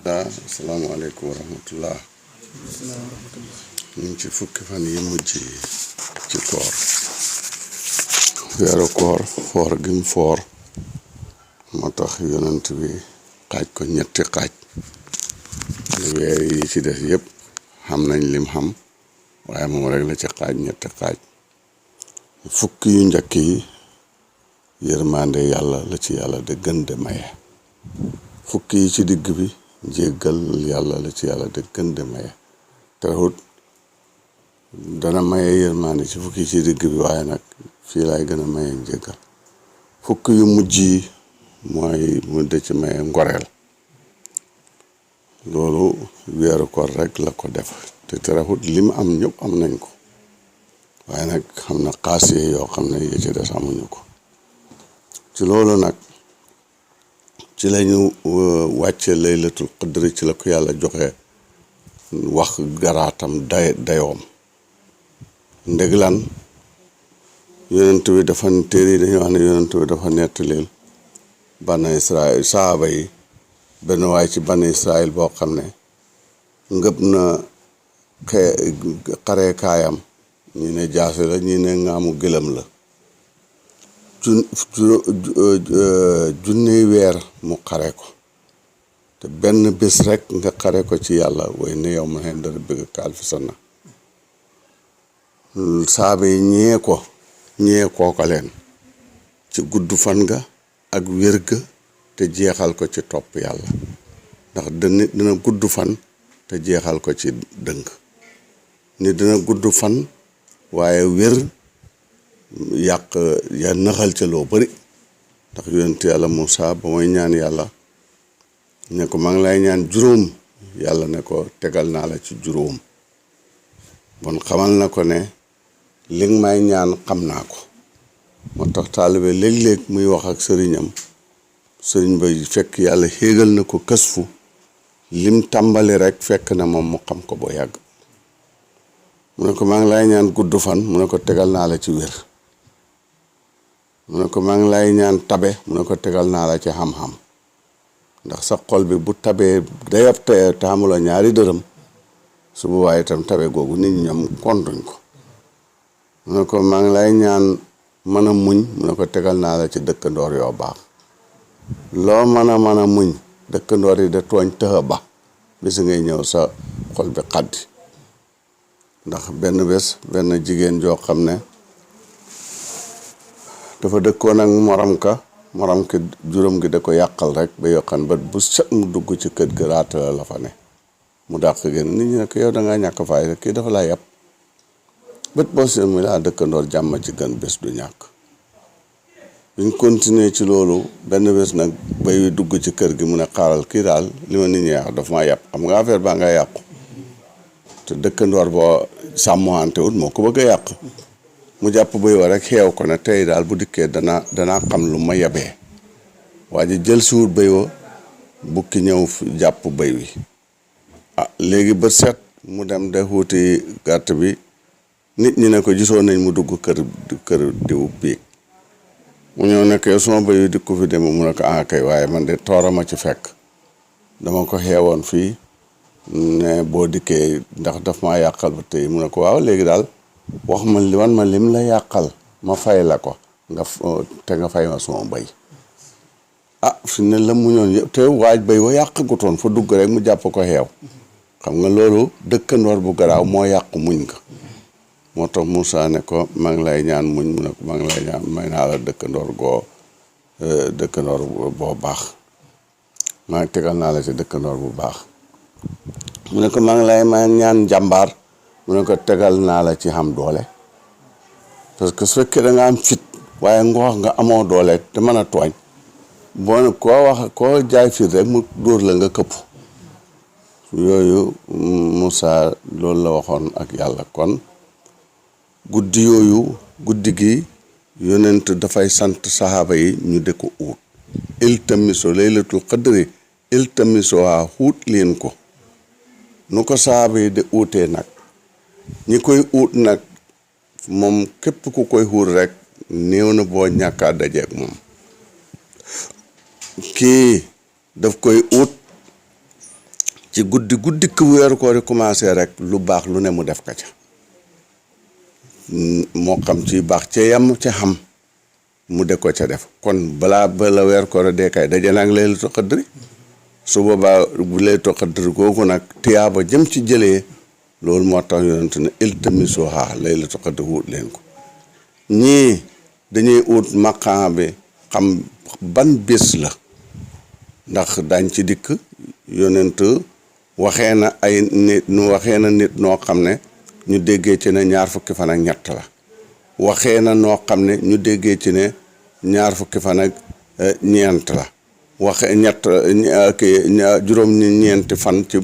Asalaamaaleykum wa rahmatullah. ñu ngi ci fukki fan yi mujj ci koor. weeru koor foor gi mu foor moo tax yonent bi xaaj ko ñetti xaaj. weer yi ci des yëpp xam nañ lim xam waaye moom rek la ci xaaj ñetti xaaj. fukki yu njëkk yi yërmande yàlla la ci yàlla de gën de maye. fukki yi ci digg bi njéggal yàlla la ci yàlla de gën de maye. terewut dana maye yërmande ci fukki ci digg bi waaye nag fii laay gën a maye njéggal. fukki yu mujj yi mooy mu de ci maye ngoreel. loolu weeru koor rek la ko def te terewut li mu am ñëpp am nañ ko waaye nag xam na xaasiye yoo xam ne yi ci des amuñu ko. ci loolu nag ci lañu wàcce laylatul qadri ci la ko yàlla joxe wax garaatam dayoom. ndeg lan yonent bi dafa téere yi dañuy wax ne yonent bi dafa nettalil bani Israël saaba yi benn waay ci bani Israël boo xam ne ngëb na xaree kaayam ñi ne jaase la ñi ne ngaamu gëlëm la junniy weer mu xare ko te benn bés rek nga xare ko ci yàlla way ne yow ma xen dara bëgg kaal fi sana saaba yi ñee kooka leen ci gudd fan nga ak wér ga te jeexal ko ci topp yàlla ndax nit dina gudd fan te jeexal ko ci dëng nit dina gudd fan waaye wér yàq ya naxal ca loo bari ndax yonent yàlla Muusaa ba mooy ñaan yàlla ne ko maa ngi lay ñaan juróom yàlla ne ko tegal naa la ci juróom bon xamal na ko ne li nga may ñaan xam naa ko moo tax taalibe léeg-léeg muy wax ak sëriñam sëriñ ba fekk yàlla xéegal na ko kësfu lim tàmbali rek fekk na moom mu xam ko boo yàgg mu ne ko maa ngi lay ñaan gudd fan mu ne ko tegal naa la ci wér mu ne ko maa ngi lay ñaan tabe mu ne ko tegal naa la ci xam-xam ndax sa xol bi bu tabee dayab te taamula ñaari dërëm su boobaa itam tabe googu nit ñi ñoom kontuñ ko mu ne ko maa ngi lay ñaan mën a muñ mu ne ko tegal naa la ci dëkkandoor yoo baax loo mën a muñ dëkkandoor yi de tooñ tëxa ba bisi ngay ñëw sa xol bi xaddi ndax benn bés benn jigéen joo xam ne dafa dëkkoon ak morom ki juróom gi da ko yàqal rek ba yokkan ba bu set mu dugg ci kër gi raatala la fa ne mu dàq génn nit ñi ne ko yow dangaa ñàkk faay rek kii dafa laa yàpp bët boo si mu laa dëkkandoor jàmm ci gën bés du ñàkk buñ continuer ci loolu benn bés nag bay wi dugg ci kër gi mu ne xaaral kii daal li ma nit ñi yàq dafa maa yàpp xam nga affaire baa nga yàqu te dëkkandoor boo sàmmoante wut moo ko bëgg a yàq mu jàpp bëy wa rek xeew ko ne tey daal bu dikkee danaa xam lu ma yabee waa ji jël siwut bëy wa bukki ñëw jàpp bëy wi léegi ba set mu dem de wuti gàtt bi nit ñi ne ko gisoon nañ mu dugg kër diw biig mu ñëw nekk yow suma bëy wi di ko fi dem mu ne ko kay waaye man de toorama ci fekk dama ko xeewoon fii ne boo dikkee ndax daf maa yàqal ba tey mu ne ko waaw léegi daal wax ma lim la yàqal ma fay la ko nga fay ma suma bëy fi ne la mu ñoon yëpp te waaj bëy wa yàqagutoon fa dugg rek mu jàpp ko xeew xam nga loolu dëkkandoor bu garaaw moo yàqu muñ nga moo tax Moussa ne ko maa ngi lay ñaan muñ mu ne ko maa ngi lay ñaan may naa la dëkkandoor boo baax maa ngi tegal naa la ci dëkkandoor bu baax mu ne ko maa ngi lay ñaan jàmbaar mu ne ko tegal naa la ci xam doole parce que su fekkee da nga am fit waaye ngoox nga amoo doole te mën a tooñ boo koo jaay fit rek mu dóor la nga këpp yooyu Moussa loolu la waxoon ak yàlla kon guddi gi yonent dafay sant saxaaba yi ñu de ko uut iltamiso laylatul qadri iltamiso waa xuut leen ko nu ko saxaaba yi de uutee nag ñi koy uut nag moom képp ku koy xuut rek néew na boo ñàkkaa dajeek moom kii daf koy ut ci guddi ku weeru koor commencé rek lu baax lu ne mu def ka ca moo xam ci baax ca yam ca xam mu de ko ca def kon balaa ba la weer koor dee kay daje naag laylatul qadri su boobaa bu laylatul qadri googu nag tiyaaba jëm ci jëlee loolu moo tax yonent ne iltamisuha laylatul qadri wut leen ko ñii dañuy ut maqaam bi xam ban bés la ndax dañ ci dikk yonent waxee na nit noo xam ne ñu déggee ci ne ñaar fukki fan ak ñett la waxee na noo xam ne ñu déggee ci ne ñaar fukki fan ak ñeent la waxe ñett juróom-ñeenti fan ci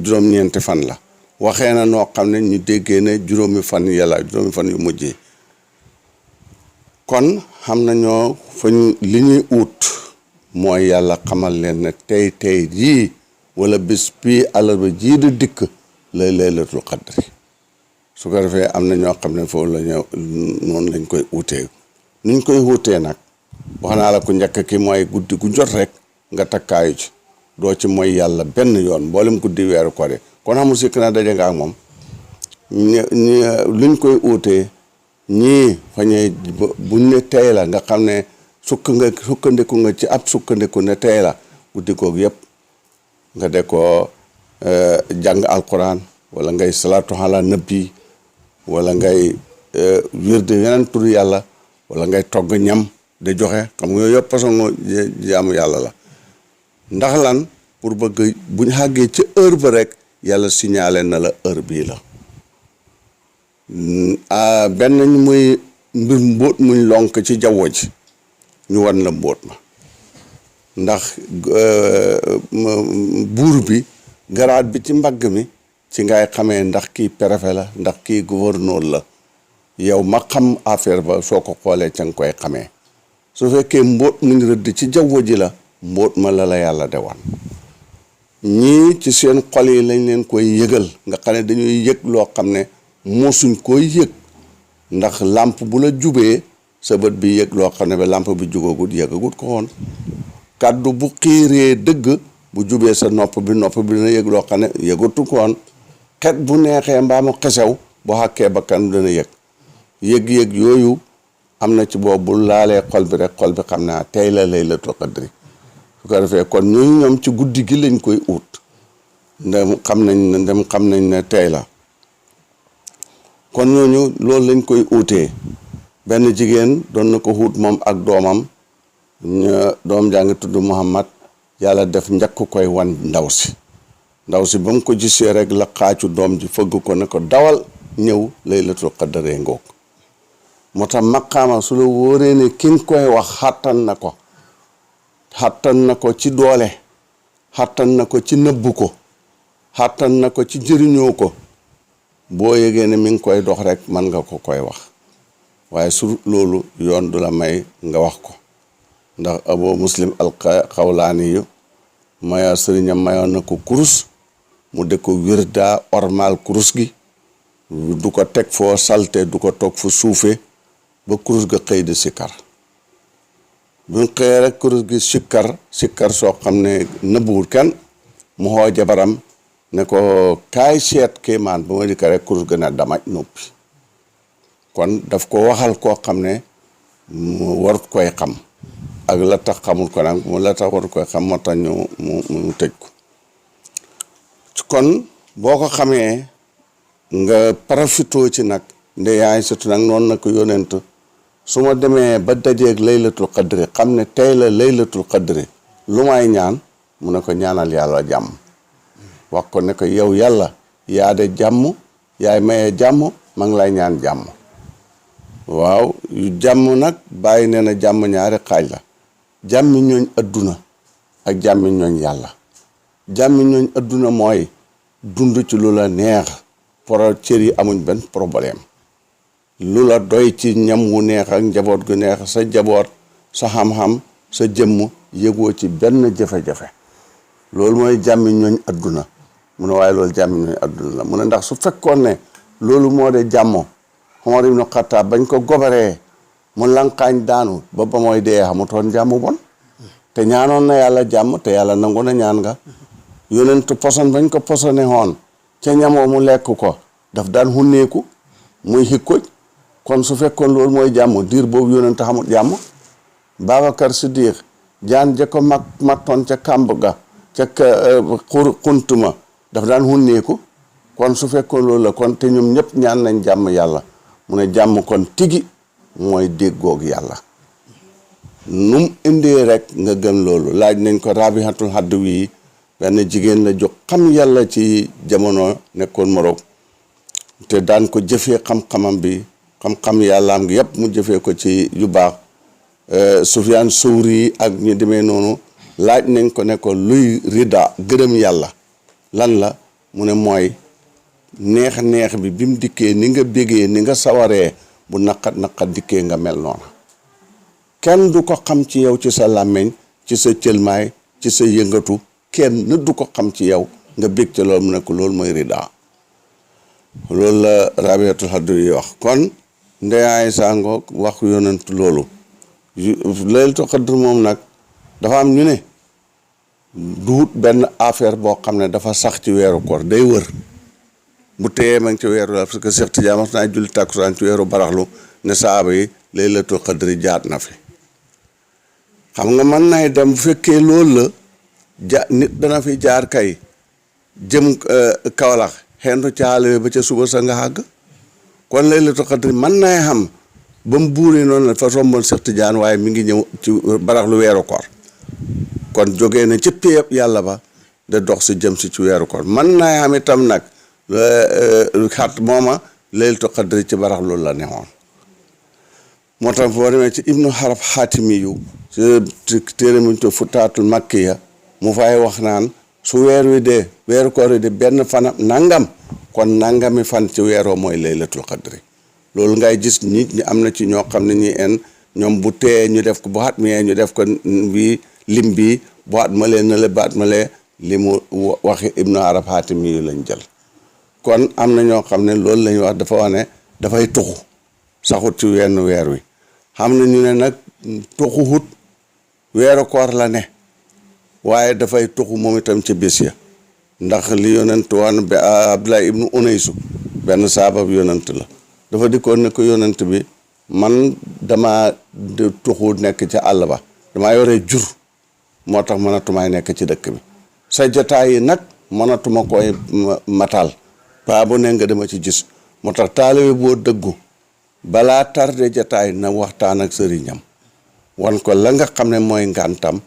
juróom-ñeenti fan la waxee na noo xam ne ñu déggee ne juróomi fan yu mujjee kon xam na ñoo fañ li ñuy ut mooy yàlla xamal leen ne tey jii wala bés bii àllarba jii di dikk lay laylatul qadri su ko defee am na ñoo xam ne foofu la ñu noonu lañ koy utee nuñ koy utee nag wax naa la ku njëkk ki mooy guddi gu jot rek nga takkaayu ci doo ci mooy yàlla benn yoon mboolem guddi weeru koor kon xamul sikk na daje nga ak moom luñ koy utee ñii fañee buñ ne tey la nga xam ne sukkandiku nga ci ab sukkandiku ne tey la guddi googu yëpp nga de ko jàng alquran wala ngay salaatu ala nabi wala ngay wirde yeneen tur yàlla wala ngay togg ñam de joxe xam nga yooyu yëpp façon jaamu yàlla la ndax lan pour bëgg buñ xàggee ci heure ba rek yàlla signalé na la heure bii la benn muy mbir mbóot muñ lonk ci jaww ji ñu wan la mbóot ma ndax buur bi garaat bi ci mbagg mi ci ngay xamee ndax kii préfet la ndax kii gouverneur la yow ma xam affaire ba soo ko xoolee ca nga koy xamee su fekkee mbóot muñ rëdd ci jaww ji la mbóot ma la yàlla de wan ñii ci seen xol yi lañ leen koy yëgal nga xam ne dañuy yëg loo xam ne mosuñ koy yëg ndax làmp bu la jubee sa bët bi yëg loo xam ne ba làmp bi jugagut yëgagut ko woon kàddu bu xiiree dëgg bu jubee sa nopp bi dina yëg loo xam ne yëgatu ko woon xet bu neexee mbaa mu xesew bu xàkkee bakkan dana yëg yooyu am na ci boobu laalee xol bi rek xol bi xam naa tey la laylatul qadri su ko defee kon ñoom ci guddi gi lañ koy ut ndem xam nañ ne tey la kon ñooñu loolu lañ koy utee benn jigéen doon na ko ut moom ak doomam doom jaa ngi tudd Muhammad yàlla def njëkk koy wan ndaw si ba mu ko gisee rek la xaacu doom ji fëgg ko ne ko dawal ñëw laylatul qadri ngoog moo tax maqaama su la wóoree ne ki nga koy wax xàttan na ko ci doole xàttan na ko ci nëbbu ko xàttan na ko ci jëriñoo ko boo yëgee ne mi ngi koy dox rek mën nga ko koy wax waaye su loolu yoon du la may nga wax ko ndax Abu Muslim al-Xawlaani yu maya sëriñam mayoon na ko kurus mu de ko wirda ormal kurus gi du ko teg foo salte du ko toog fu suufe ba kurus ga xëy di sikkar buñ xëyee rek kurus gi sikkar soo xam ne nëbbuwul kenn mu xoo jabaram ne ko kaay seet kéemaan ba ma di ko rek kurus ga ne damaj noppi kon daf ko waxal koo xam ne mu warut koy xam ak la tax xamul ko nag la tax warut koy xam moo tax mu tëj ko kon boo ko xamee nga profitoo ci nag nde yaay surtout nag noonu na ko yónent su ma demee ba dajeeg laylatul qadri xam ne tey la laylatul qadri lu may ñaan mu ne ko ñaanal yàlla jàmm wax ko ne ko yow yàlla yaa de jàmm yaay mayee jàmm ma ngi lay ñaan jàmm waaw jàmm nag bàyyi nee na jàmm ñaari xaaj la jàmmi ñooñ adduna ak jàmmi ñooñ yàlla jàmmi ñooñ adduna mooy dund ci lu la neex cër yi amuñ benn problème lu la doy ci ñam wu neex ak njaboot gu neex sa jaboot sa xam-xam sa jëmm yëgoo ci benn jafe-jafe loolu mooy jàmmi ñooñ adduna mu ne waaye loolu jàmmi ñooñ adduna la mu ne ndax su fekkoon ne loolu moo de jàmmo Omar ibn Khattab bañ ko gobaree mu lankaañ daanu ba mooy dee xamutoon jàmm bon te ñaanoon na yàlla jàmm te yàlla nangu na ñaan nga yonent poson bañ ko posone woon ca ñamoo mu lekk ko daf daan xunneeku muy xikkoj kon su fekkoon loolu mooy jàmm diir boobu yonent xamul jàmm. Babacar Siddiq jaan ja ko mattoon ca kàmb ga ca xuntuma daf daan xunneeku kon su fekkoon loolu la kon te ñoom ñëpp ñaan nañ jàmm yàlla mu ne jàmm kon tigi mooy déggoog yàlla num indee rek nga gëm loolu. laaj nañ ko Rabihatul Hadawi benn jigéen la jóg xam yàlla ci jamono nekkoon Maroc te daan ko jëfee xam-xamam bi xam-xam yàllaam gi yëpp mu jëfee ko ci yu baax. Sufyaan Sawri ak ñu demee noonu laaj nañ ko ne ko luy rida gërëm yàlla lan la mu ne mooy neex bi mu dikkee ni nga bégee ni nga sawaree bu naqat dikkee nga mel noona kenn du ko xam ci yow ci sa làmmiñ ci sa cëlmaay ci sa yëngatu kenn du ko xam ci yow nga bég ci loolu mu ne ko loolu mooy rida loolu la Rabiatul Hadawi wax kon ndeyaay sango wax yonent loolu Laylatul Qadr moom nag dafa am ñu ne duut benn affaire boo xam ne dafa sax ci weeru koor day wër bu téyee ma ngi ci weeru la parce que Cheikh Tidiane mas naa julli takkusaan ci weeru baraxlu ne saaba yi Laylatul Qadr jaat na fi xam nga mën nay dem bu fekkee loolu la nit dana fi jaar kay jëm Kaolack xendu caale ba ca suba sa nga xàgg kon Laylatul Qadr mën nay xam ba mu buuree noonu la fa rombal Cheikh Tidiane waaye mi ngi ñëw ci baraxlu weeru koor kon jógee na ci péyab yàlla ba de dox si jëm si ci weeru koor mën naa xam itam nag xat mooma Laylatul Qadr ci baraxlu la newoon moo tax boo demee ci ibnu xarab xaatimi yu ci téere muñ to Futaatul Makkiya mu fay wax naan su weer wi dee weeru koor wi de benn fanam nangam kon nangami fan ci weeroo mooy Laylatul Qadr loolu ngay gis nit ñi am na ci ñoo xam ne ñi ñoom bu tee ñu def ko bu xat mi ñu def ko bi lim bi bu xat ma lee na la baat ma lee li mu waxi ibnu arab xaatimi yu lañ jël kon am na ñoo xam ne loolu lañuy wax dafa wax ne dafay tuxu saxut ci wenn weer wi xam na ñu ne nag tuxuhut weeru koor la ne waaye dafay tuxu moom itam ci bis ya ndax li yonent woon bi Abdullah ibnu Unaysu benn saabab yonent la dafa dikkoon ne ko yonent bi man dama tuxu nekk ci àll ba damaa yore jur moo tax mënatumaay nekk ci dëkk bi sa jotaay yi nag mënatuma koy matal paa bu ne nga dama ci gis moo tax taalibe boo dëggu balaa tarde jotaay na waxtaan ak sëriñam wan ko la nga xam ne mooy ngàntam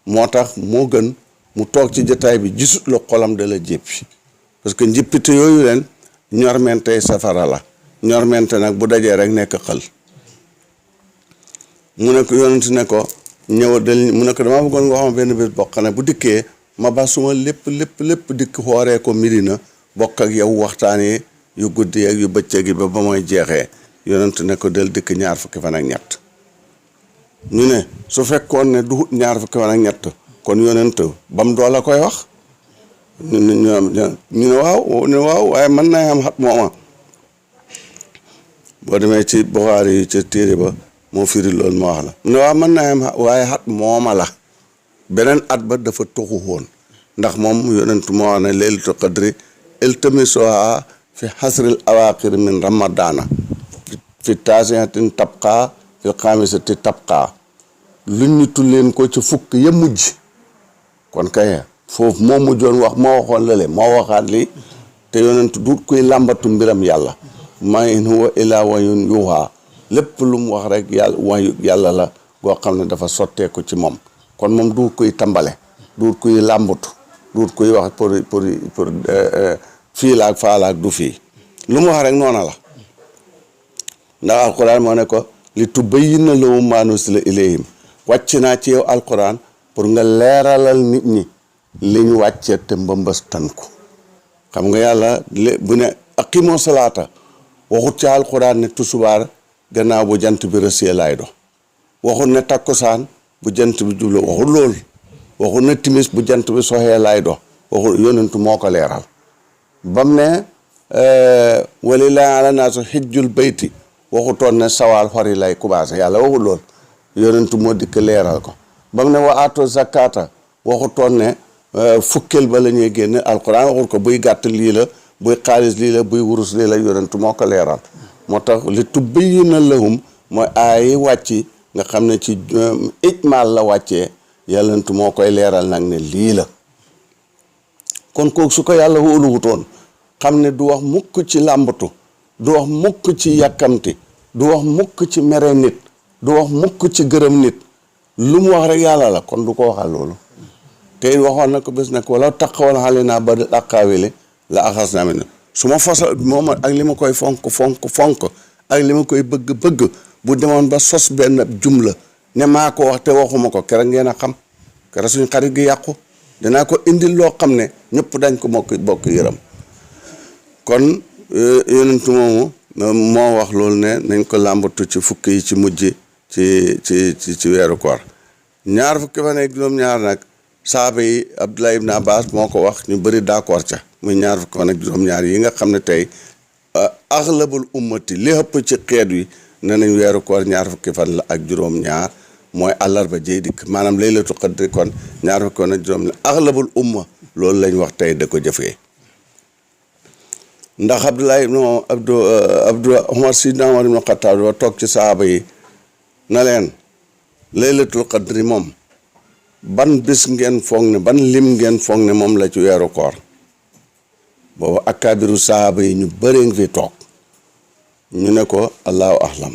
moo tax moo gën mu toog ci jotaay bi gisut la xolam da la jéppi parce que njippite yooyu leen ñormentey safara la ñormente nag bu dajee rek nekk xël mu ne ko yonent ne ko ñëw del mu ne ko dama bëggoon nga xam benn bés bokk ne bu dikkee ma ba suma lépp dikk xooree ko Medina bokk ak yow waxtaan yi yu guddi ak yu bëccëg yi ba mooy jeexee yonent ne ko del dikk ñaar fukki fan ak ñett ñu ne su fekkoon ne du ñaar fukki fan ak ñett kon yonent bam doo la koy wax ñu ne waaw waaye mën naa am xat mooma boo demee ci Buxaari yi ca téere ba moo firi loolu ma wax la mu ne waaw mën naa am waaye xat mooma la beneen at ba dafa tuxu woon ndax moom yonent moo wax ne Laylatul Qadri iltamisuha fi xasril awaaxir min ramadana fi taasiatin tabqa fi xaamisati tabqa luñ ñu tulleen ko ci fukk ya mujj kon kay foofu moo mujjoon wax moo waxoon lale moo waxaat li te yonent duut kuy làmbatu mbiram yàlla ma in huwa illa wahyun yuuhaa lépp lu mu wax rek yàlla wayu yàlla la goo xam ne dafa sotteeku ci moom kon moom duut kuy tambale duut kuy làmbatu duut kuy wax pour fii laak faalaak du fii lu mu wax rek noona la ndax alquran moo ne ko li tubayyina lahum maa nuzila ilayhim wàcc naa ci yow alquran pour nga leeralal nit ñi li ñu wàccee te mbambastan ko xam nga yàlla bu ne aqimoo salaata waxut ci alquran ne tusubaar gannaaw bu jant bi rësee laay do waxut ne takkusaan bu jant bi jublu waxut lool waxut ne timis bu jant bi soxee laay do waxut yonentu moo ko leeral bam ne walillaahi ala naasu xijjul bayti waxutoon ne sawaal xori lay commencé yàlla waxut lool yonentu moo dikk leeral ko bam ne wa aatu zakata waxutoon ne fukkeel ba la ñuy génne alquran waxul ko buy gàtt lii la buy xaalis lii la buy wurus lii la yonentu moo ko leeral moo tax li tubayyina lahum mooy ay wàcci nga xam ne ci ijmaal la wàccee yonentu moo koy leeral nag ne lii la kon kooku su ko yàlla wóoluwutoon xam ne du wax mukk ci làmbatu du wax mukk ci yàkkamti du wax mukk ci mere nit du wax mukk ci gërëm nit lu mu wax rek yàlla la kon du ko waxal loolu te waxoon na ko bés nag wala taqawal alayna ba aqaawili la axas naa min su ma fasa moom ak li ma koy fonk ak li ma koy bëgg bu demoon ba sos benn jumla ne maa ko wax te waxuma ko kere ngeen a xam kere suñ xarit gi yàqu dinaa ko indil loo xam ne ñëpp dañ ko bokk yërëm kon yonentu moomu moo wax loolu ne nañ ko làmbatu ci fukki yi ci mujj ci weeru koor ñaar fukki fan ak juróom-ñaar nag saaba yi Abdullah ibn Abbas moo ko wax ñu bëri d'accord ca muy ñaar fukki fan ak juróom-ñaar yi nga xam ne tey axlabul ummati li ëpp ci xeet wi ne nañ weeru koor ñaar fukki fan la ak juróom-ñaar mooy àllarba jëy dikk maanaam laylatul qadri kon ñaar fukki fan ak juróom-ñaar axlabul umma loolu lañ wax tey da ko jëfee ndax Abdullah ibn Umar sidna Umar ibn Xattaab wa toog ci saaba yi na leen laylatul qadri moom ban bis ngeen foog ne ban lim ngeen foog ne moom la ci weeru koor boobu akaabiru saaba yi ñu bëree ngi fi toog ñu ne ko allahu ahlam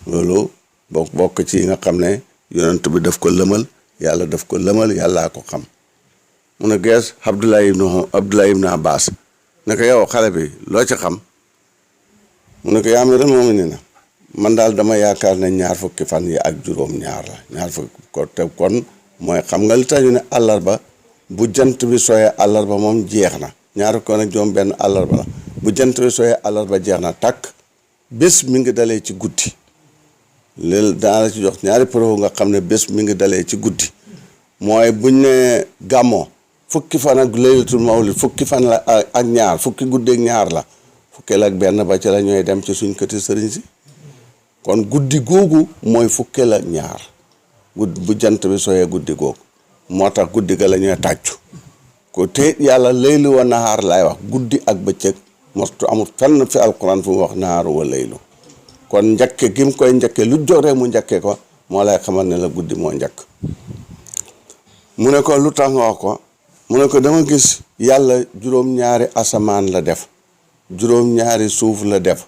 loolu bokk ci yi nga xam ne yonent bi daf ko lëmal yàlla daf ko lëmal yàllaa ko xam mu ne gees Abdullah ibn Abbas ne ko yow xale bi loo ci xam mu ne ko yaa amiral mu'miniina man daal dama yaakaar ne ñaar fukki fan yi ak juróom-ñaar la ñaar fukki ko te kon mooy xam nga li tax ñu ne àllarba bu jant bi sooyee àllarba moom jeex na ñaar fukki fan ak juróom benn àllarba la bu jant bi sooyee àllarba jeex na takk bés mi ngi dalee ci guddi léegi daa la ci jox ñaari preuve nga xam ne bés mi ngi dalee ci guddi mooy buñ ne gàmmoo fukki fan ak laylatul mawlid fukki fan la ak ñaar fukki guddi ak ñaar la fukkeel ak benn ba ci la ñooy dem ci suñ këti sëriñ si kon guddi googu mooy fukkeel ak ñaar bu jant bi sooyee guddi googu moo tax guddi ga la ñuy tàccu ko te yàlla laylu wa nahaar laay wax guddi ak bëccëg mostu amul fenn fi alquran fu mu wax nahaaru wa laylu kon njakke gi mu koy njakke lu jóg rek mu njakke ko moo lay xamal ne la guddi moo njëkk mu ne ko lu tax nga wax ko mu ne ko dama gis yàlla juróom-ñaari asamaan la def juróom-ñaari suuf la def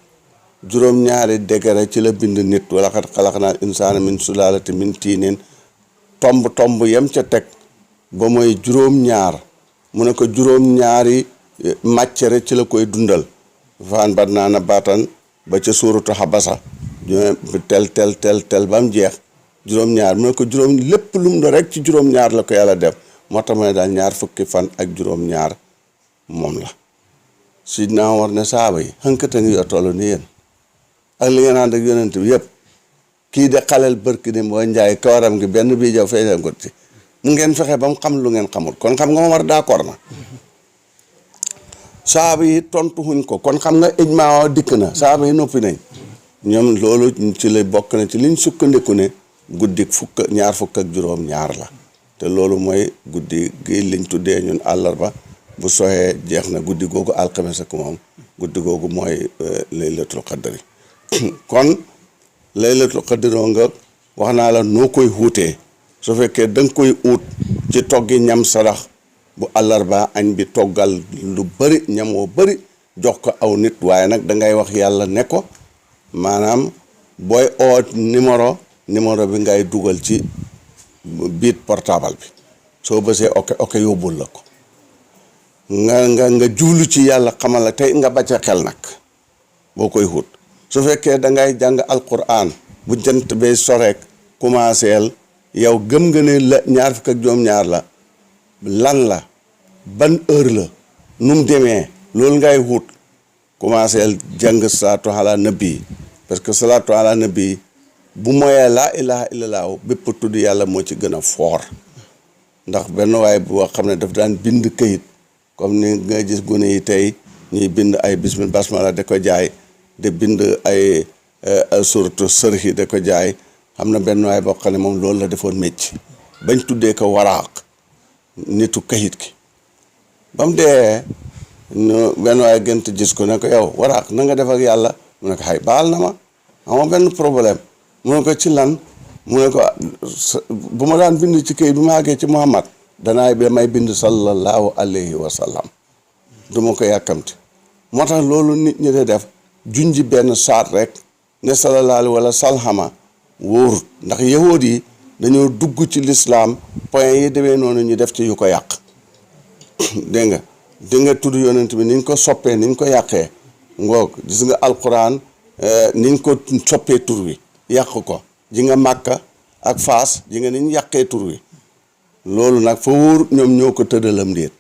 juróom-ñaari degré ci la bind nit wala xat xalaqnal insaana min sulaalati min tiinin tomb yem ca teg ba mooy juróom-ñaar mu ne ko juróom-ñaari màccere ci la koy dundal faan bat naa na baatan ba ca suuratu xabasa tel ba mu jeex juróom-ñaar mu ne ko juróom lépp lum do rek ci juróom-ñaar la ko yàlla def moo tax ma ne daal ñaar fukki fan ak juróom-ñaar moom la sidna war ne saaba yi xënkata ngi yoo toll ni yéen ak li ngeen ànd ak yonent bi yëpp kii de xaleel bërki ni moo njaay kawaram gi benn bii jaw feeñal ko ci mu ngeen fexe ba mu xam lu ngeen xamul kon xam nga ma war d'accord na saaba yi tontu xuñ ko kon xam nga ijmaa dikk na saaba yi noppi nañ ñoom loolu ci lay bokk na ci liñ sukkandiku ne guddi ñaar fukk ak juróom-ñaar la te loolu mooy guddi gi liñ tuddee ñun àllarba bu soxee jeex na guddi googu alxames ak moom guddi googu mooy laylatul qadri kon laylatul qadri nga wax naa la noo koy xuutee su fekkee da nga koy uut ci toggi ñam sarax bu àllarba añ bi toggal lu bëri ñam woo bëri jox ko aw nit waaye nag da ngay wax yàlla ne ko maanaam booy oo numéro bi ngay dugal ci biit portable bi soo bësee ok yóbbul la ko nga jublu ci yàlla xamal la tey nga bàcce xel nag boo koy xut su fekkee da ngay jàng alquran bu jant bay soreek commenceel yow gëm nga ne la ñaar fukk ak juróom-ñaar la lan la ban heure la nu mu demee loolu ngay xut commenceel jàng salaatu ala nabi parce que salaatu ala nabi bu moyee laa ilaha illallah bépp tudd yàlla moo ci gën a foor ndax benn waay boo xam ne daf daan bind këyit comme ni nga gis gune yi tey ñuy bind ay bismil basmala da ko jaay de bind ay suratu sërhi da ko jaay xam na benn waay boo xam ne moom loolu la defoon mécc bañ tuddee ko waraaq nitu kayit ki ba mu dee benn waaye gënt gis ko ne ko yow Waraax na nga def ak yàlla mu ne ko xay baal na ma amoo benn problème mu ne ko ci lan mu ne ko bu ma daan bind ci kayit bi ma àggee ci Muhammad damay bind sallallahu alayhi wa sallam du ma ko yàkkamti moo tax loolu nit ñi de def junji benn saat rek ne sallallahu alayhi wala salhama wóorut ndax yahood yi dañoo dugg ci lislaam point yi demee noonu ñu def ci yu ko yàq dégg nga tudd yonent bi niñ ko soppee niñ ko yàqee ngoog gis nga alquran niñ ko soppee tur wi yàq ko ji nga Màkka ak Faas ji nga niñ yàqee tur wi loolu nag fa wóor ñoom ñoo ko tëddalam déet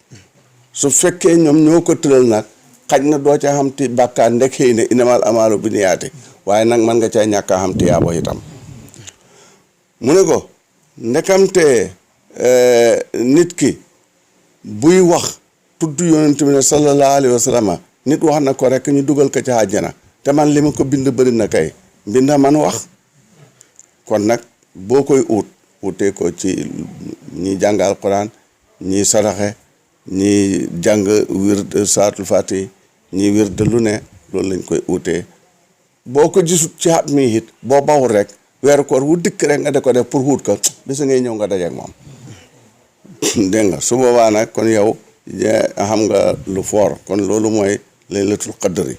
su fekkee ñoom ñoo ko tëddal nag xaj na doo ca xam ti bàkkaar ndek xëy ne inamal amaalu bi niyaati waaye nag mën nga caa ñàkk a xam ti yaabo itam mu ne ko ndekamte nit ki buy wax tudd yonent bi ne sallallahu alayhi wa sallam nit wax na ko rek ñu dugal ko ca àjjana te man li ma ko bind bëri na kay mbinda man wax kon nag boo koy utee ko ci ñi jàng alquran ñi saraxe ñi jàng wird saatul fati ñi wird lu ne loolu lañ koy utee boo ko gisut ci at mi it boo bawul rek weeru koor wu dikk rek nga de ko def pour wut ko bisa ngay ñëw nga dajeek moom dégg nga su boobaa nag kon yow xam nga lu foor kon loolu mooy laylatul qadri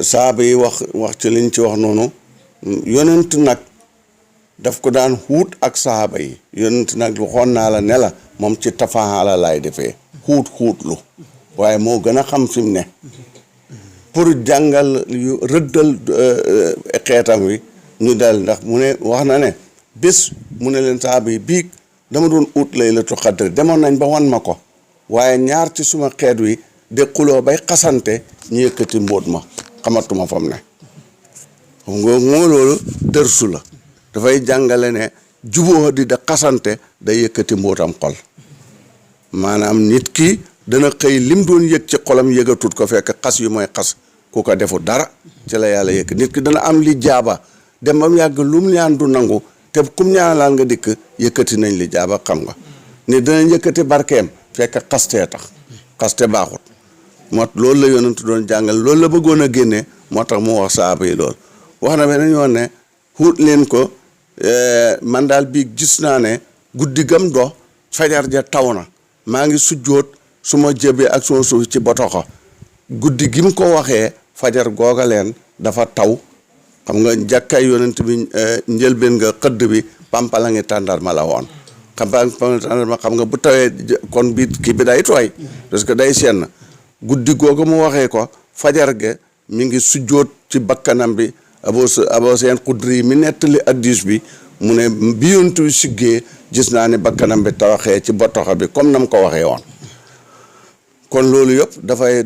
saaba yi wax ci liñ ci wax noonu yonent nag daf ko daan xuut ak saaba yi yonent nag waxoon naa la ne la moom ci tafaala laay defee xuutlu waaye moo gën a xam fi mu ne pour jàngal yu rëddal xeetam wi ñu dal ndax mu ne wax na ne bés mu ne leen saaba yi biig dama doon ut laylatul qadri demoon nañ ba wan ma ko waaye ñaar ci suma xeet wi de xuloo bay xasante ñu yëkkati mbóot ma xamatuma fam ne xam nga moo loolu dërsu la dafay jàngale ne juboo di da xasante day yëkkati mbóotam xol maanaam nit ki dana xëy lim doon yëg ci xolam yëgatut ko fekk xas yi mooy xas ku ko defu dara ci la yàlla yëkk nit ki dana am li jaaba dem ba mu yàgg lum ñaan du nangu te kum ñaanal nga dikk yëkkati nañ li jaaba xam nga ni danañ yëkkati barkeem fekk xastee tax xaste baaxut moo loolu la yonent doon jàngal loolu la bëggoon a génne moo tax mu wax saaba yi loolu wax na beneen yoon ne xuut leen ko man daal bii gis naa ne guddi gam do fajar ja taw na maa ngi sujjoot su ma jëbee ak suma suuf ci botoxo guddi gi mu ko waxee fajar googa leen dafa taw xam nga jàkkaay yonent bi njëlbeen nga xëdd bi pampala ngi tàndarma la woon tàndarma xam nga bu tawee kon bi kii bi day tooy parce que day senn guddi googa mu waxee ko fajar ge mi ngi sujjoot ci bakkanam bi abo seen xudri mi nettali addis bi mu ne bi yonent bi siggee gis naa ne bakkanam bi tawaxee ci botoxa bi comme nam ko waxee woon kon loolu yëpp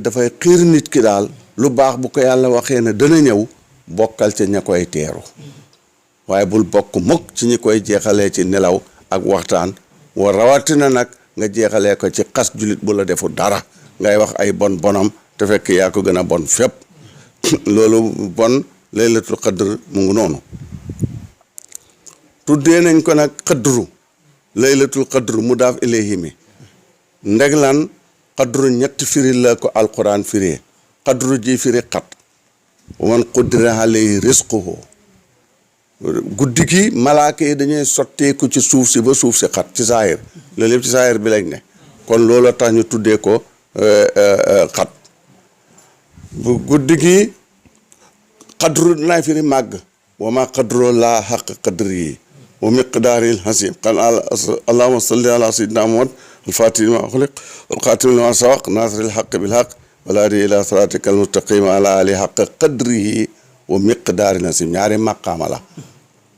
dafay xiir nit ki daal lu baax bu ko yàlla waxee ne dana ñëw bokkal ca ña koy teeru waaye bul bokk mukk ci ñi koy jeexalee ci nelaw ak waxtaan wa rawatina nag nga jeexalee ko ci xas julit bu la defu dara ngay wax ay bonam te fekk yaa ko gën a bon fépp loolu bon laylatul qadr mu ngi noonu tuddee nañ ko nag qadru laylatul qadr mu daaf ilayhi mi ndeglan qadru ñetti firi la ko alquran firee qadru ji firi xat man qudira alayhi rizquhu guddi gi malaaka yi dañuy sotteeku ci suuf si ba suuf si xat ci saahir loolu yëpp ci saahir bi lañ ne kon loolu tax ñu tuddee ko xat bu guddi gi qadru dinaa firi màgg wa ma qadru laa xaq qadri yi wa miqdaaril hasim qan allahumma salli ala sayyidina muhammad al-fatih lima ughliq wal khatim lima sabaq nasiril haqq bil haqq wal hadi ila siratikal mustaqim ala ali haqq qadrihi wa miqdaaril hasim ñaari maqaama la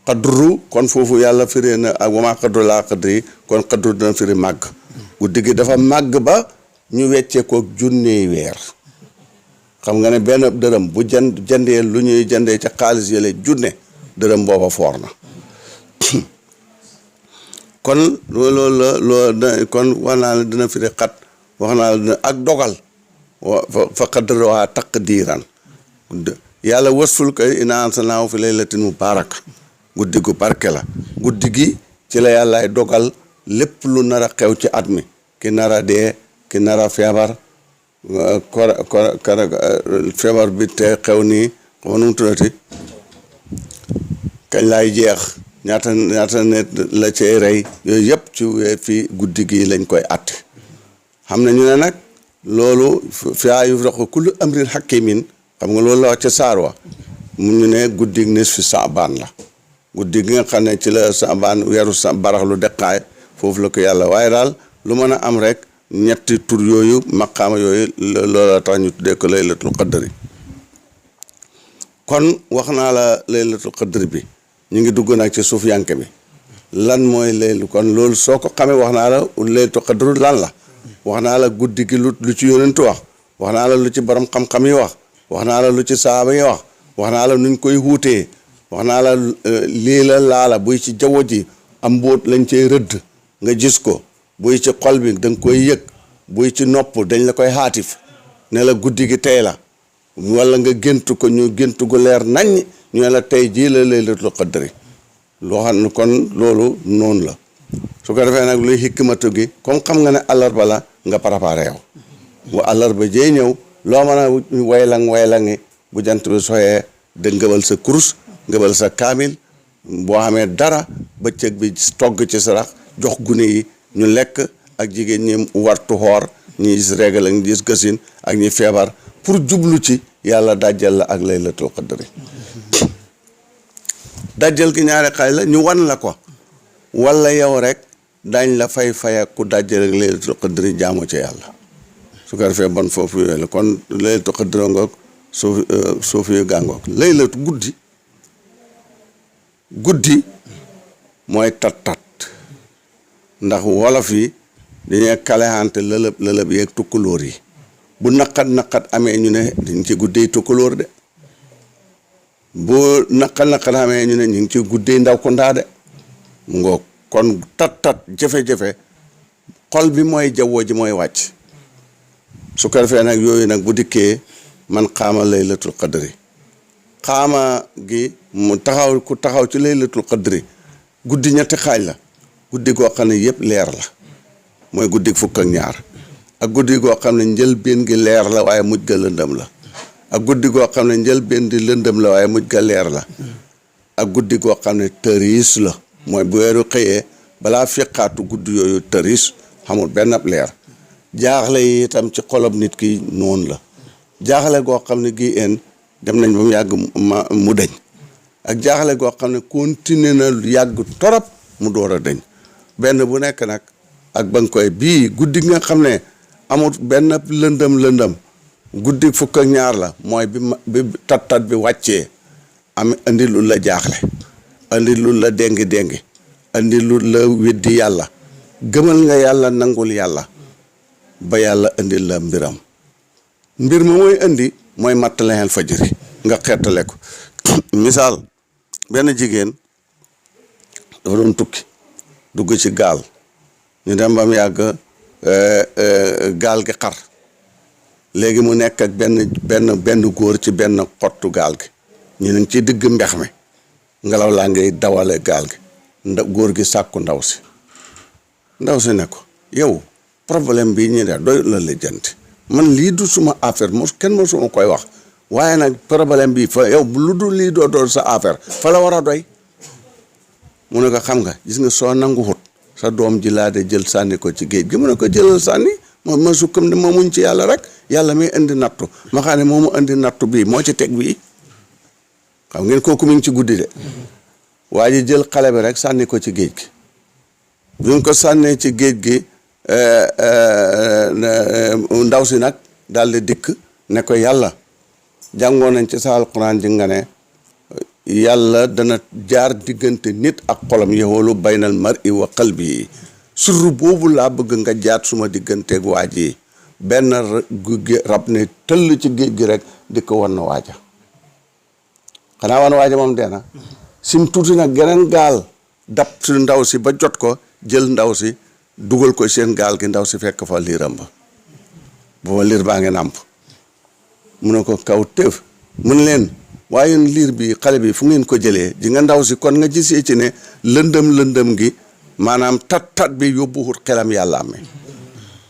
qadru kon foofu yàlla firee na ak wa ma qadru laa qadri kon qadru dina firi màgg guddi gi dafa màgg ba ñu weccee ko junneey weer xam nga ne benn dërëm bu jëndee lu ñuy jëndee ca xaalis yële junne dërëm booba foor na kon loolu kon wax naa la dina firi xat wax naa la dina ak dogal fa qadruhaa taqdiiran yàlla wasful ko innaa anzalnaahu fi laylatin mubaaraka guddi gu barke la guddi gi ci la yàllaay dogal lépp lu nar a xew ci at mi ki nar a dee ki nar a feebar feebar bi te xew nii xam nu mu tuddati kañ laay jeex ñaata nit la cay rey yooyu yëpp ci fii guddi gi lañ koy atte xam na ñu ne nag loolu fiaa yufraqu kullu amrin hakimin xam nga loolu la wax ca saar wa mu ñu ne guddi nisfi saabaan la guddi gi nga xam ne ci la saabaan weeru baraxlu deqaay foofu la ko yàlla waaye daal lu mën a am rek ñetti tur yooyu maqaama yooyu loola tax ñu tuddee ko laylatul qadri kon wax naa la laylatul qadri bi ñu ngi dugg nag ci suuf yanke bi lan mooy laylu kon loolu soo ko xamee wax naa la laylatul qadri lan la wax naa la guddi gi lu ci yonentu wax naa la lu ci borom xam-xam yi wax naa la lu ci saaba yi wax naa la nuñ koy wuutee wax naa la lii la laala buy ci jaww ji am mbóot lañ cey rëdd nga gis ko buy ci xol bi da nga koy yëg buy ci nopp dañ la koy xaatif ne la guddi gi tey la wala nga géntu ko ñu géntu gu leer naññ ñu ne la tey jii la laylatul qadri loo xam ne kon loolu noonu la su ko defee nag luy hikmatu gi comme xam nga ne àllarba la nga préparé yow bu àllarba jee ñëw loo mën a waylangi bu jant bi soxee da ngëbal sa kurus ngëbal sa kaamil boo xamee dara bëccëg bi togg ci sarax jox gune yi ñu lekk ak jigéen ñi wartu xoor ñi gis régal ak ñi gis gësin ak ñi feebar pour jublu ci yàlla dajjal la ak laylatul qadri dajjal gi ñaari xaaj la ñu wan la ko wala yow rek dañ la fay ak ku dajjal ak laylatul qadri jaamu ci yàlla su ko defee bon foofu yooyu la kon laylatul qadri ngoog suuf yu gàngoog laylatu guddi mooy tat ndax wolof yi dañuy kalexante lëlëb yeeg tukkulóor yi bu naqat amee ñu ne dañ ci guddee tukkulóor de bu naqat amee ñu ne ñu ngi ci guddee ndaw ko ndaa de mu ngoog kon tat jafe-jafe xol bi mooy jawwo ji mooy wàcc su ko defee nag yooyu nag bu dikkee man xaama laylatul qadri xaama gi mu ku taxaw ci laylatul qadri guddi ñetti xaaj la guddi goo xam ne yëpp leer la mooy guddi fukk ak ñaar ak guddi goo xam ne njëlbéen gi leer la waaye mujj ga lëndëm la ak guddi goo xam ne njëlbéen di lëndëm la waaye mujj ga leer la ak guddi goo xam ne tëriis la mooy bu weeru xëyee balaa fiqaatu guddi yooyu tëriis xamul benn ab leer jaaxle yi itam ci xolob nit ki noonu la jaaxle goo xam ne gii een dem nañ ba mu yàgg mu deñ ak jaaxle goo xam ne continué na yàgg torop mu door a deñ benn bu nekk nag ak ba nga koy bii guddi nga xam ne amul benn lëndëm guddi fukk ak ñaar la mooy bi tat bi wàccee am andi lu la jaaxle andi lu la déngi andi lu la weddi yàlla gëmal nga yàlla nangul yàlla ba yàlla andi la mbir ma mooy andi mooy mattalexel fajiri nga xettale ko misaal benn jigéen dafa doon tukki dugg ci gaal ñu dem ba mu yàgg gaal gi xar léegi mu nekk ak benn góor ci benn xottu gaal gi ñu ngi ci digg mbex mi ngelaw laa ngay dawale gaal gi góor gi sàkku ndaw si ne ko yow problème bi ñu def doy la lijjanti man lii du suma affaire kenn moo suma koy wax waaye nag problème bi fa yow lu dul lii doo sa affaire fa la war a doy mu ne ko xam nga gis nga soo nangu xut sa doom ji laa de jël sànni ko ci géej gi mu ne ko jëlal sànni ma sukkam ne ma muñ ci yàlla rek yàlla may indi nattu ma xam ne moomu indi nattu bii moo ci teg bii xam ngeen kooku mi ngi ci guddi de waa ji jël xale bi rek sànni ko ci géej gi bi mu ko sànnee ci géej gi ndaw si nag daal di dikk ne ko yàlla jàngoon nañ ci sa alquran ji nga ne yàlla dana jaar diggante nit ak xolam yaxoolu baynal mar'i wa qalbi surru boobu laa bëgg nga jaat suma digganteeg waa ji benn rab ne tëll ci géej gi rek di ko wan na waaja xanaa wan waaja moom dee na sim tuuti nag geneen gaal dab si ndaw si ba jot ko jël ndaw si dugal ko seen gaal gi ndaw si fekk fa liiram ba booba liir baa ngi nàmp mu ne ko kaw tëf mun leen waaye liir bi xale bi fu ngeen ko jëlee ji nga ndaw si kon nga gisee ci ne lëndëm gi maanaam tat bi yóbbuwut xelam yàlla amee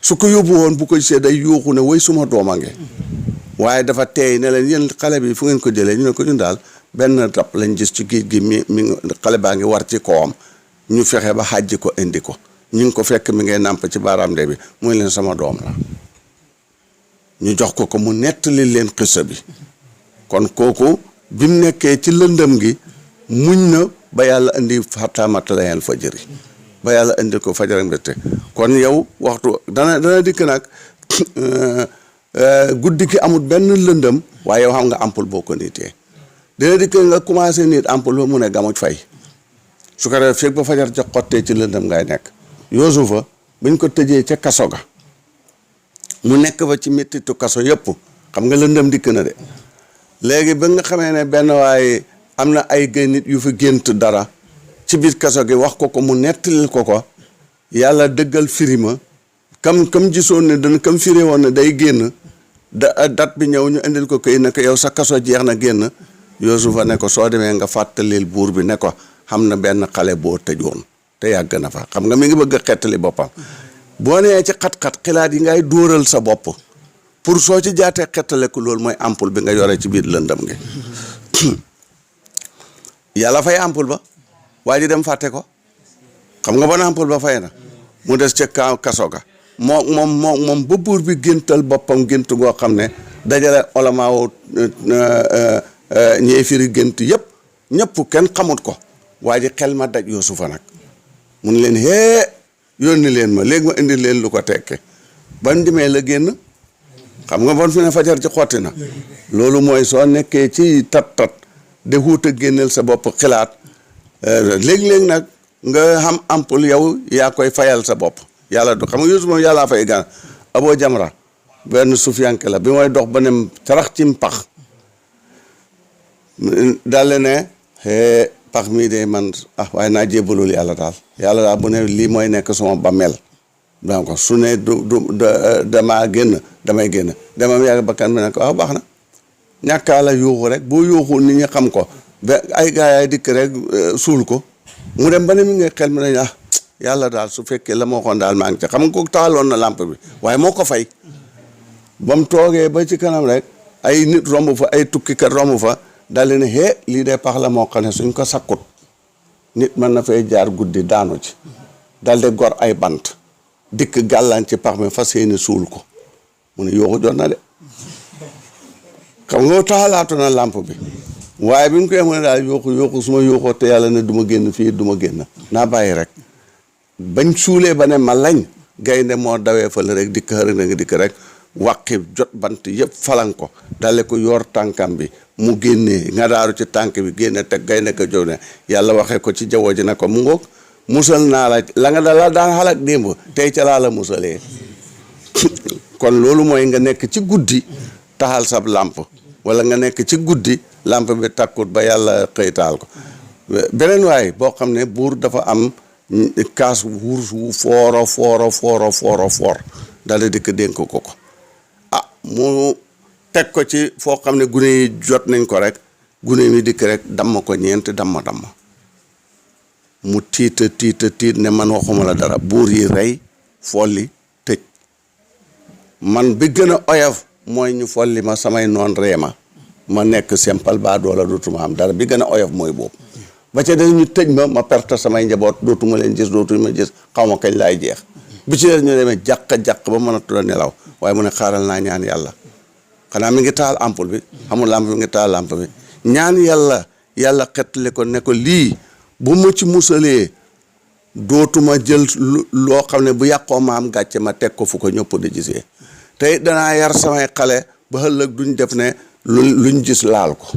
su ko yóbbu woon bu ko gisee day yuuxu ne way suma dooma nge waaye dafa teey ne leen yéen xale bi fu ngeen ko jëlee ñu ne ko ñun daal benn rab lañ gis ci géej gi mi xale baa ngi war ci kawam ñu fexe ba xàjji ko indi ko ñu ngi ko fekk mi ngay nàmp ci baaraam de bi muy leen sama doom la ñu jox ko mu nettali leen xissa bi kon kooku bi mu nekkee ci lëndëm gi muñ na ba yàlla indi xattaa matla'il fajri ba yàlla indi ko fajar mbette kon yow waxtu dana dikk nag guddi ki amul benn lëndëm waaye yow xam nga ampul boo ko nitee dina dikk nga commencé nit ampul ba mu ne gamuj fay su ko defee fekk ba fajar ca xottee ci lëndëm ngay nekk Yuusufa buñ ko tëjee ca kaso ga mu nekk fa ci mettitu kaso yëpp xam nga lëndëm dikk na de léegi ba nga xamee ne benn waaye am na ay nit yu fi gént dara ci biir kaso gi wax ko mu nettalil ko yàlla dëggal firima kam gisoon ne dana kam firi woon ne day génn dat bi ñëw ñu indil ko këy ne ko yow sa kaso jeex na génn Yuusufa ne ko soo demee nga fàttalil buur bi ne ko xam na benn xale boo tëjoon te yàgg na fa xam nga mi ngi bëgg a xettali boppam boo nee ci xat-xat xilaat yi ngay dóoral sa bopp pour soo ci jaatee xettaleku loolu mooy ampul bi nga yore ci biir lëndëm gi yàlla fay ampul ba waa ji dem fàtte ko xam nga ban ampul ba fay na mu des ca kaso ga moom ba buur bi géntal boppam gént goo xam ne dajale olamaaw ñee firi gént yëpp ñëpp kenn xamut ko waa ji xel ma daj Yuusufa nag mun leen yónni leen ma léegi ma indi leen lu ko tekke ban dimee la génn xam nga bon fi ne fajar ci xotti na loolu mooy soo nekkee ci tat de xuut a génneel sa bopp xilaat léegi-léegi nag nga xam ampul yow yaa koy fayal sa bopp yàlla du xam nga Yuusufa moom yàllaa fay gan Abu Jamra benn sufiyanke la bi mooy dox ba ne tarax ci pax daal ne pax mii de man waaye naa jébbalul yàlla daal bu ne lii mooy nekk sama bàmmeel donc su ne damaa génn damay génn demam yàgg bakkan bi ne ko baax na ñàkkaa la yuuxu rek boo yuuxu nit ñi xam ko ba ay gaa yaay dikk rek suul ko mu dem ba ne mi nga xel mi nañ yàlla daal su fekkee la ma waxoon daal maa ngi ci xam nga ko taaloon na lampe bi waaye moo ko fay ba mu toogee ba ci kanam rek ay nit romb fa ay tukkikat romb fa daal di ne lii de pax la moo xam ne suñ ko sakkut nit mën na fay jaar guddi daanu ci dal de gor ay bant dikk gàllaan ci pax mi fas yéene suul ko mu ne yooxu jot na de xam nga taalaatu na lampe bi waaye bi mu koy mu ne daal yooxu su ma yooxoo te yàlla ne du ma génn fii du ma génn naa bàyyi rek bañ suulee ba ne ma lañ gaynde moo dawee fële rek dikk xëri na nga dikk rek wàqi jot bant yëpp falan ko dale ko yor tànkam bi mu génnee nga daaru ci tànk bi génne teg gaynde ko jow ne yàlla waxee ko ci jaww ji ne ko mu ngoog musal naa la nga da la daan xalak démb tey ca laa la musalee kon loolu mooy nga nekk ci guddi taxal sab làmp wala nga nekk ci guddi làmp bi takkut ba yàlla xëy taal ko beneen waay boo xam ne buur dafa am kaas wurus wu fooro dala dikk dénk ko mu teg ko ci foo xam ne gune yi jot nañ ko rek gune mi dikk rek damm ko ñeenti damm mu tiita tiit ne man waxuma la dara buur yi rey folli tëj man bi gën a oyof mooy ñu folli ma samay noon ree ma nekk simple baa doola dootuma am dara bi gën a oyof mooy boobu ba ca dañ ñu tëj ma perte samay njaboot dootuma leen gis dootuñu ma gis xaw ma kañ laay jeex bi ci des ñu demee jàq ba mën a tudd nelaw waaye mu ne xaaral naa ñaan yàlla xanaa mi ngi taal ampul bi xamul lamp mi ngi taal lamp bi ñaan yàlla xettali ko ne ko lii bu ma ci musalee dootuma jël loo xam ne bu yàqoo ma am gàcce ma teg ko fu ko ñëpp di gisee tey danaa yar samay xale ba ëllëg duñ def ne luñ gis laal ko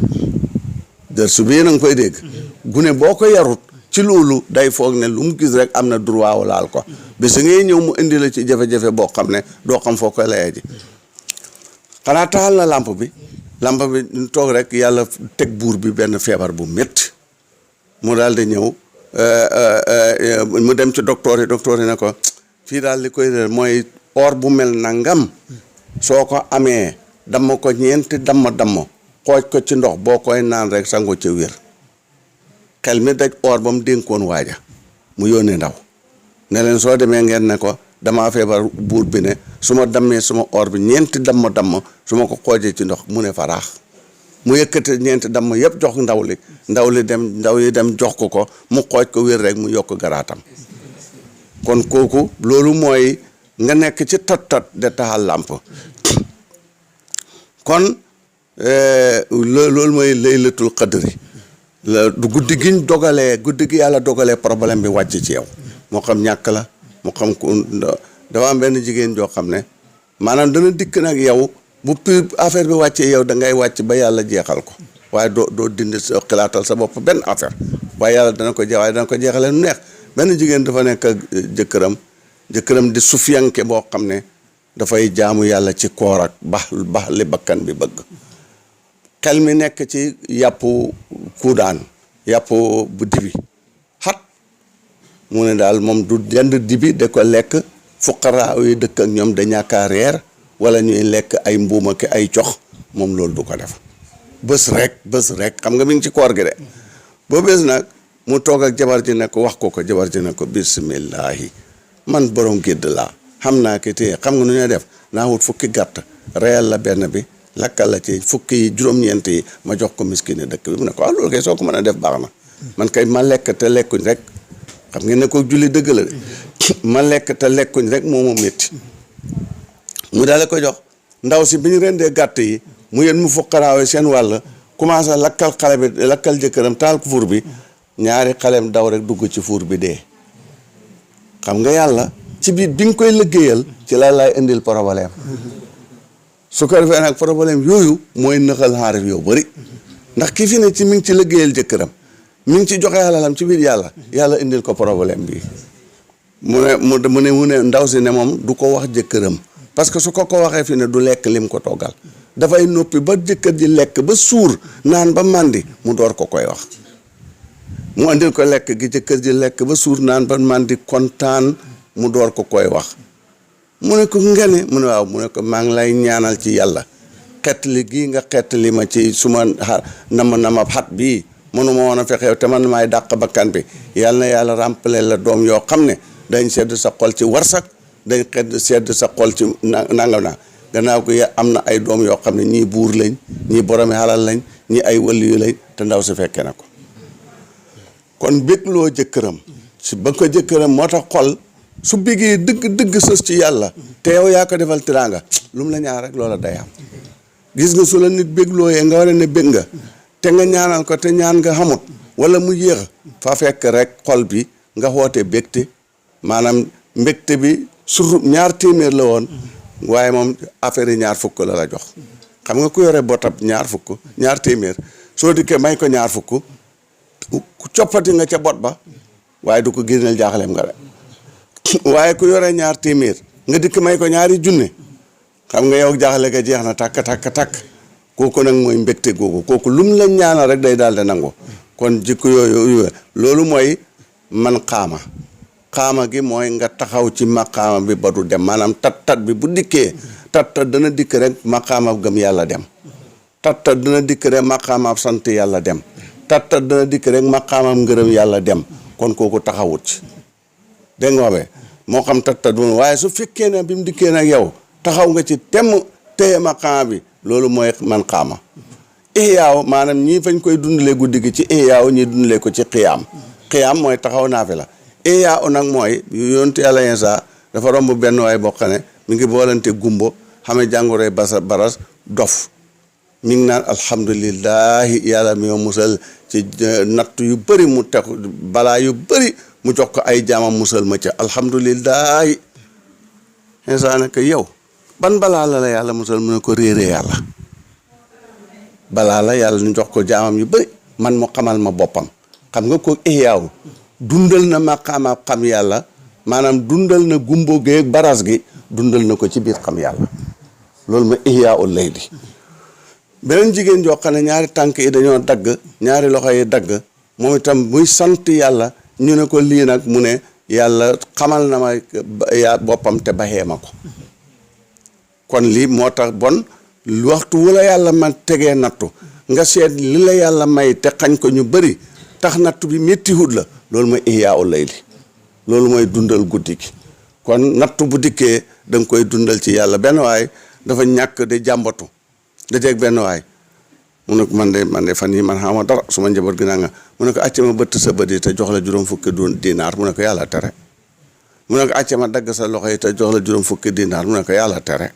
dërsu bi yéen a ngi koy dégg gune boo ko yarut ci loolu day foog ne lu mu gis rek am na droit wu laal ko bis ngay ñëw mu indi la ci jafe-jafe boo xam ne doo xam foo koy layee ji xanaa taxal na lampe bi ñu toog rek yàlla teg buur bi benn feebar bu métti mu daal di ñëw mu dem ci docteur yi ne ko fii daal li koy réer mooy or bu mel nangam soo ko amee damm ko ñeenti damm xooj ko ci ndox boo koy naan rek sango ca wér xel mi daj or ba mu dénkoon waaja mu yónnee ndaw ne leen soo demee ngeen ne ko damaa feebar buur bi ne su ma dammee suma or bi ñeenti damm su ma ko xoojee ci ndox mu ne faraax mu yëkkati ñeenti damm yëpp jox ndaw yi dem jox ko mu xooj ko wér rek mu yokk garaatam kon kooku loolu mooy nga nekk ci tot de taxal làmp kon loolu mooy laylatul qadri du guddi giñ dogalee guddi gi yàlla dogalee problème bi wàcc ci yow moo xam ñàkk la moo xam ku dafa am benn jigéen joo xam ne maanaam dana dikk nag yow bu affaire bi wàccee yow da ngay wàcc ba yàlla jeexal ko waaye doo dindi sa xalaatal sa bopp benn affaire waaye yàlla dana ko jeexalee nu neex benn jigéen dafa nekk ak jëkkëram di sufiyanke boo xam ne dafay jaamu yàlla ci koor ak bax li bakkan bi bëgg xel mi nekk ci yàpp kuudaan yàpp bu dibi xat mu ne daal moom du jënd dibi da ko lekk fuqaraa yi dëkk ak ñoom da ñàkkaa reer wala ñuy lekk ay mbuuma ki ay cox moom loolu du ko def bés rek xam nga mi ngi ci koor gi de boo bés nag mu toog ak jabar ji ne ko wax ko jabar ji ne ko bismillahi man borom gédd laa xam naa ki téye xam nga nu ñuy def naa wut fukki gàtt reyal la benn bi lakkal la ci fukki yi juróom-ñeent yi ma jox ko miskine dëkk bi mu ne ko loolu kay soo ko mën a def baax na man kay ma lekk te lekkuñ rek xam ngeen ne ko julli dëgg la de ma lekk te lekkuñ rek moo ma métti mu daal ko jox ndaw si bi ñu rendee gàtt yi mu yéen mu fuqaraawe seen wàll commencé lakkal xale bi lakkal jëkkëram taal ko fuur bi ñaari xaleem daw rek dugg ci fuur bi dee xam nga yàlla ci biir bi nga koy liggéeyal ci la lay indil problème su ko defee nag problème yooyu mooy nëxal xaarif yow bëri ndax ki fi ne ci mi ngi ci liggéeyal jëkkëram mi ngi ci joxe alalam ci biir yàlla indil ko problème bi mu ne ndaw si ne moom du ko wax jëkkëram parce que su ko waxee fi ne du lekk lim ko toggal dafay noppi ba jëkkër ji lekk ba suur naan ba màndi mu door ko koy wax mu andil ko lekk gi jëkkër ji lekk ba suur naan ba màndi kontaan mu door ko koy wax mu ne ko ngene mu ne waaw mu ne ko maa ngi lay ñaanal ci yàlla xettali gii nga xettali ma ci suma nama xat bii mënuma woon a fexe te man maay dàq bakkan bi yàlla ràmpale la doom yoo xam ne dañ sedd sa xol ci warsak dañ sedd sa xol ci nangam naa gannaaw ko am na ay doom yoo xam ne ñii buur lañ ñii boromi xalal lañ ñii ay waliyu lañ te ndaw si fekkee na ko kon bégloo jëkkëram si ba ko jëkkëram moo tax xol su bégee dëgg sës ci yàlla te yow yaa ko defal tiraanga lu mu la ñaan rek loola day am gis nga su la nit béglooyee nga war a ne bég nga te nga ñaanal ko te ñaan nga xamut wala mu yéex fa fekk rek xol bi nga xoote bégte maanaam mbégte bi surtout 2 téeméer la woon waaye moom affaire yi 2 fukk la jox xam nga ku yore botab 2 fukk 2 téeméer soo dikkee may ko 2 fukk ku coppati nga ca bot ba waaye du ko génneel jaaxaleem nga de waaye ku yore 2 téeméer nga dikk may ko 2 junne xam nga yow jaaxle ga jeex na takk kooku nag mooy mbégte googu kooku lu mu la ñaanal rek day daal di nangu kon jikko yooyu loolu mooy man xaama gi mooy nga taxaw ci maqaama bi ba du dem maanaam tat bi bu dikkee tat dana dikk rek maqaama gëm yàlla dem tat dana dikk rek maqaama sant yàlla dem tat dana dikk rek maqaama ngërëm yàlla dem kon kooku taxawut ci dégg nga waxee moo xam tat bu waaye su fekkee ne bi mu dikkee nag yow taxaw nga ci temm téye maqaama bi loolu mooy man xaama ihyaaw maanaam ñii fañ koy dundalee guddi gi ci ihyaaw ñii dundalee ko ci xiyaam mooy taxaw naafi la ihyaaw nag mooy yonent yàlla Iisaa dafa romb benn waay boo xam ne mi ngi boolante gumbo xame jàngoroy baras dof mi ngi naan alhamdulillahi yàlla mi ma musal ci natt yu bëri mu teg balaa yu bëri mu jox ko ay jaamam musal ma ca alhamdulillahi Iisaa ne ko yow ban balaa la yàlla musal mu ne ko réere yàlla balaa la yàlla ñu jox ko jaamam yu bëri man mu xamal ma boppam xam nga ko ihyaaw dundal na maqaama xam yàlla maanaam dundal na gumbo geeg baras gi dundal na ko ci biir xam yàlla loolu ma ihyaa'ul layli beneen jigéen joo xam ne 2 tànk yi dañoo dagg 2 loxo yi dagg moom itam muy sant yàlla ñu ne ko lii nag mu ne yàlla xamal na ma boppam te baxee ma ko kon lii moo tax bon waxtu wu la yàlla man tegee nattu nga seet li la yàlla may te xañ ko ñu bëri tax nattu bi métti hut la loolu mooy ihyaa'ul layli loolu mooy dundal guddi gi kon nattu bu dikkee da nga koy dundal ci yàlla. benn waay dafa ñàkk di jàmbatu dajeeg benn waay mu ne ko man de fan yi man xama dara suma njaboot gi naa nga mu ne ko acca ma bëtt sa bët yi te jox la juróom fukki dinaar mu ne ko yàlla tere. mu ne ko acca ma dagg sa loxo yi te jox la juróom fukki dinaar mu ne ko yàlla tere.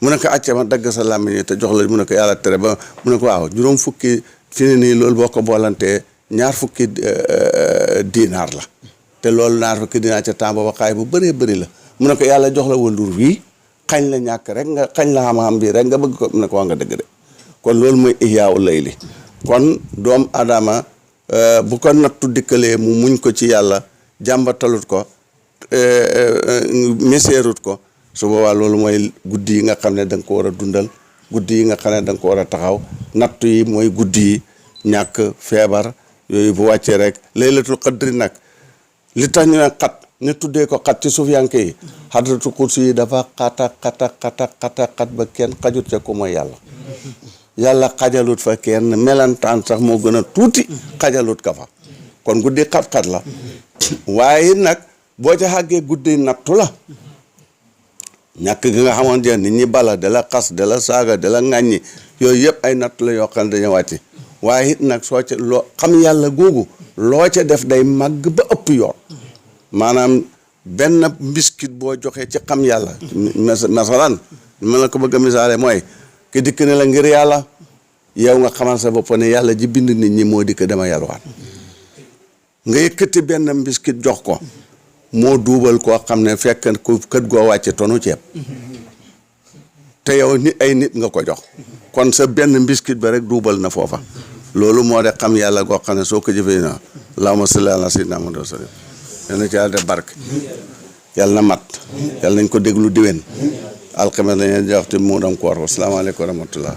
mu ne ko acca ma dagg sa làmmiñ yi te jox la mu ne ko yàlla tere ba mu ne ko waaw juróom fukki fi ne nii loolu boo ko boolantee ñaar fukki dinaar la te loolu ñaar fukki dinaar ca temps booba xaay bu bëree bëri la. mu ne ko yàlla jox la waldur wii xañ la ñàkk rek nga xañ la xam-xam bi rek nga bëgg ko mu ne ko wax nga dëgg de kon loolu mooy ihyaaw layli kon doom adama bu ko nattu dikkalee mu muñ ko ci yàlla jàmbatalut ko meseerut ko su boobaa loolu mooy guddi yi nga xam ne da nga ko war a dundal guddi yi nga xam ne da nga ko war a taxaw nattu yi mooy guddi yi ñàkk feebar yooyu bu wàccee rek laylatul qadri nag li tax ñu ne xat ñu tuddee ko xat ci suufiyanke yi xadratul kursi yi dafa xat ba kenn xajut ca ko mooy yàlla xajalut fa kenn melantaan sax moo gën a tuuti xajalut ka fa kon guddi xat-xat la waaye nag boo ca xàggee guddi nattu la ñàkk gi nga xamante ne nit ñi bala da la xas da la saaga da la ŋàññi yooyu yëpp ay nattu la yoo xam ne dañu wàcc waaye it nag soo ca loo xam yàlla googu loo ca def day màgg ba ëpp yoon maanaam benn mbiskit boo joxee ci xam yàlla masalan mën na ko bëgg a misaale mooy ki dikk ne la ngir yàlla yow nga xamal sa bopp ne yàlla ji bind nit ñi moo dikk dama yalwaan nga yëkkati benn mbiskit jox ko moo duubal koo xam ne fekk ku kët goo wàcce tonu ceeb te yow nit ay nit nga ko jox kon sa benn mbiskit ba rek duubal na foofa loolu moo de xam yàlla goo xam ne soo ko jëfee na allahumma salli ala sayyidina Muhammad wa sallam yal na ci yàlla def barke yàlla na mat yàlla nañ ko déglu diwen alxames lañuy jox te mu dam koor asalaamaaleykum wa rahmatullah